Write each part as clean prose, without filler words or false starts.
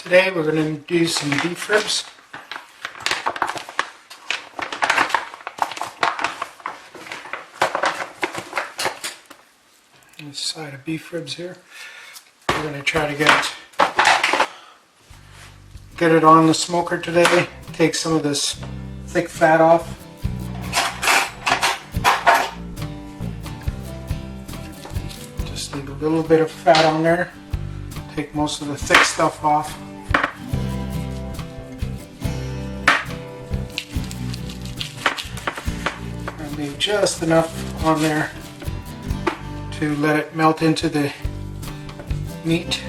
Today we're going to do some beef ribs. This side of beef ribs here. We're going to try to get it on the smoker today. Take some of this thick fat off. Just leave a little bit of fat on there. Take most of the thick stuff off. And leave just enough on there to let it melt into the meat.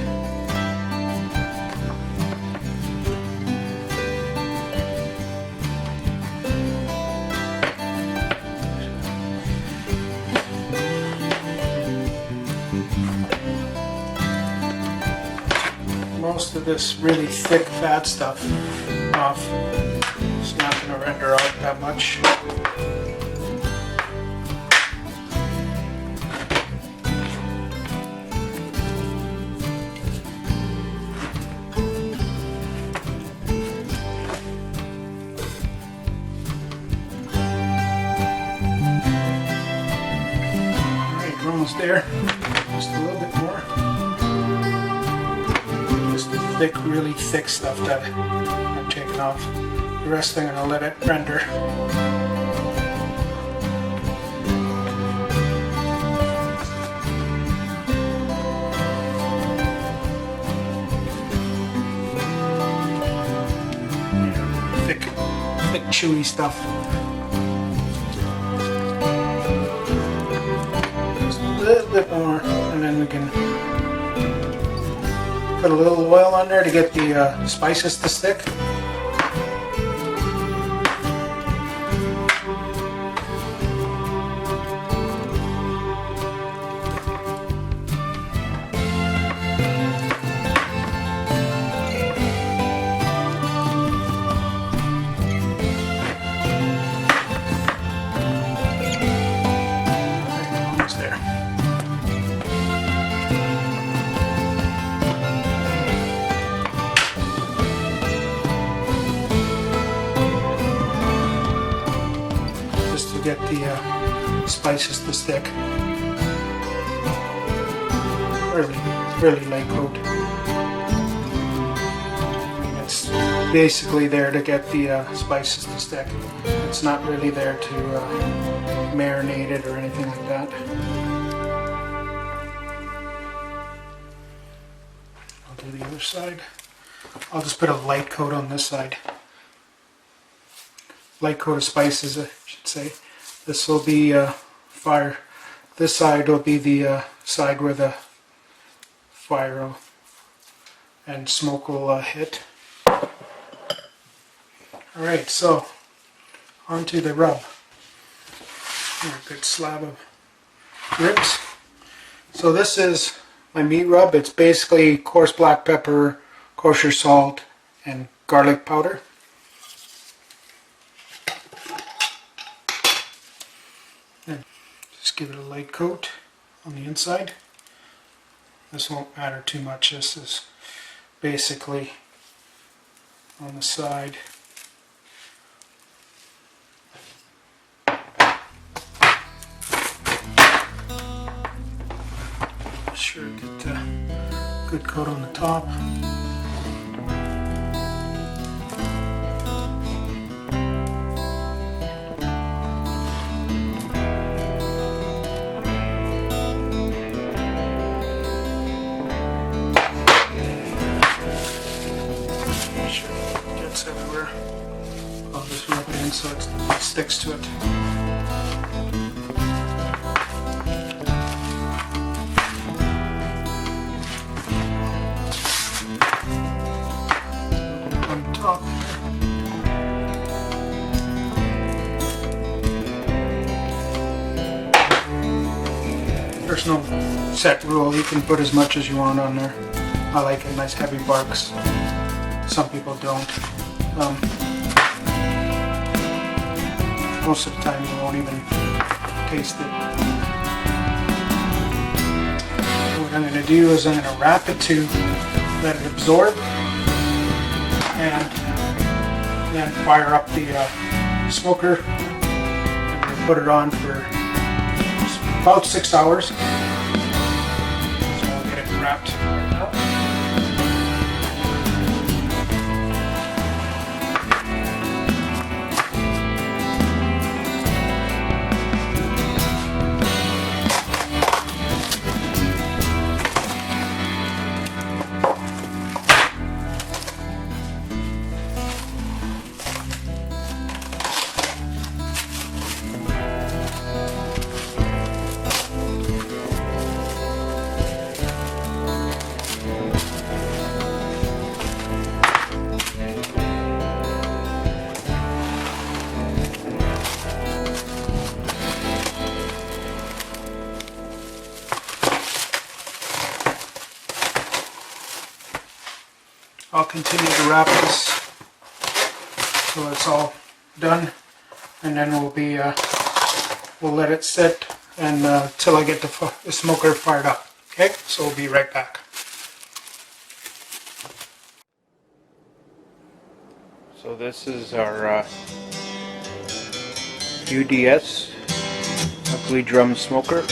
Most of this really thick fat stuff off. It's not going to render out that much. Alright, we're almost there. Just a little bit more. Thick, really thick stuff that I've taken off. The rest I'm going to let it render. Thick, chewy stuff. Just a little bit more, and then we can put a little oil on there to get the spices to stick. Almost there. Get the spices to stick. Really light coat. I mean, it's basically there to get the spices to stick. It's not really there to marinate it or anything like that. I'll do the other side. I'll just put a light coat on this side. Light coat of spices, I should say. This will be fire. This side will be the side where the fire and smoke will hit. Alright, so onto the rub. A good slab of ribs. So this is my meat rub. It's basically coarse black pepper, kosher salt, and garlic powder. Just give it a light coat on the inside. This won't matter too much. This is basically on the side. Sure, get a good coat on the top. Everywhere. I'll just rub it in so it sticks to it. On top. There's no set rule. You can put as much as you want on there. I like it nice heavy barks. Some people don't. Most of the time you won't even taste it. What I'm going to do is I'm going to wrap it to let it absorb. and then fire up the smoker and we'll put it on for about 6 hours. So I'll get it wrapped right now. I'll continue to wrap this till it's all done, and then we'll let it sit and till I get the smoker fired up. Okay, so we'll be right back. So this is our UDS ugly drum smoker.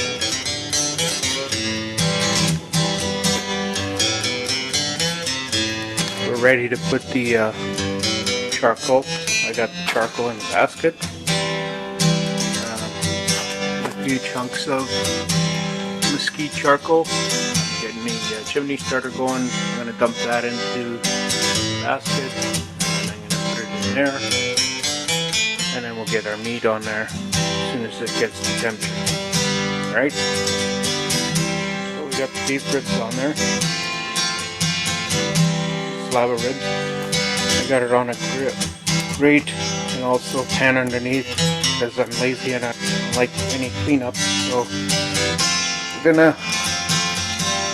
We're ready to put the charcoal. I got the charcoal in the basket. A few chunks of mesquite charcoal. Getting the chimney starter going. I'm going to dump that into the basket. And I'm going to put it in there. And then we'll get our meat on there as soon as it gets to temperature. Alright? So we got the beef ribs on there. Slab of ribs. I got it on a grate and also pan underneath because I'm lazy and I don't like any cleanup. So we're gonna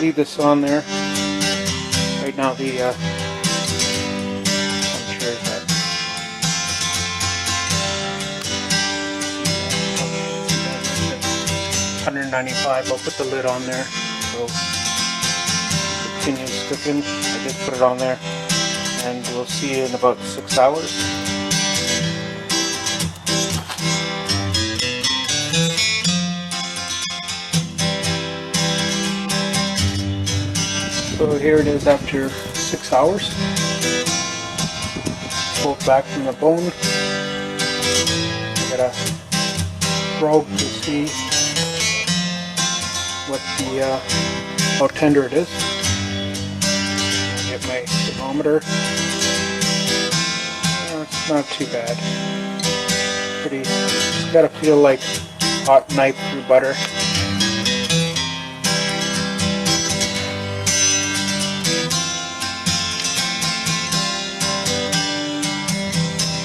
leave this on there. Right now the I'm sure that 195. I'll put the lid on there. So continues cooking. I just put it on there, and we'll see you in about 6 hours. So here it is after 6 hours. Pull it back from the bone. I gotta probe to see what the how tender it is. Get my thermometer. It's not too bad. It's gotta feel like hot knife through butter.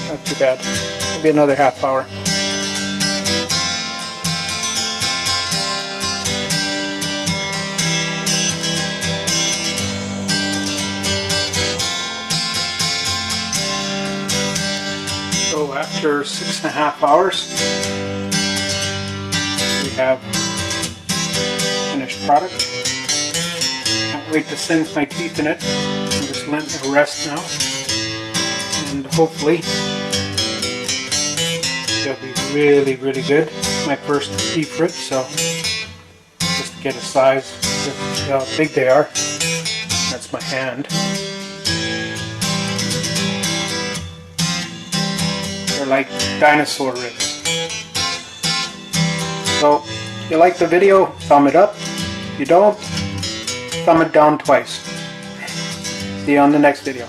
Not too bad. Maybe another half hour. So after 6.5 hours, we have finished product. Can't wait to sink my teeth in it. I'm just letting it rest now, and hopefully it'll be really, really good. My first beef rib, so just to get a size, see how big they are. That's my hand. They're like dinosaur ribs. So, if you like the video, thumb it up. If you don't, thumb it down twice. See you on the next video.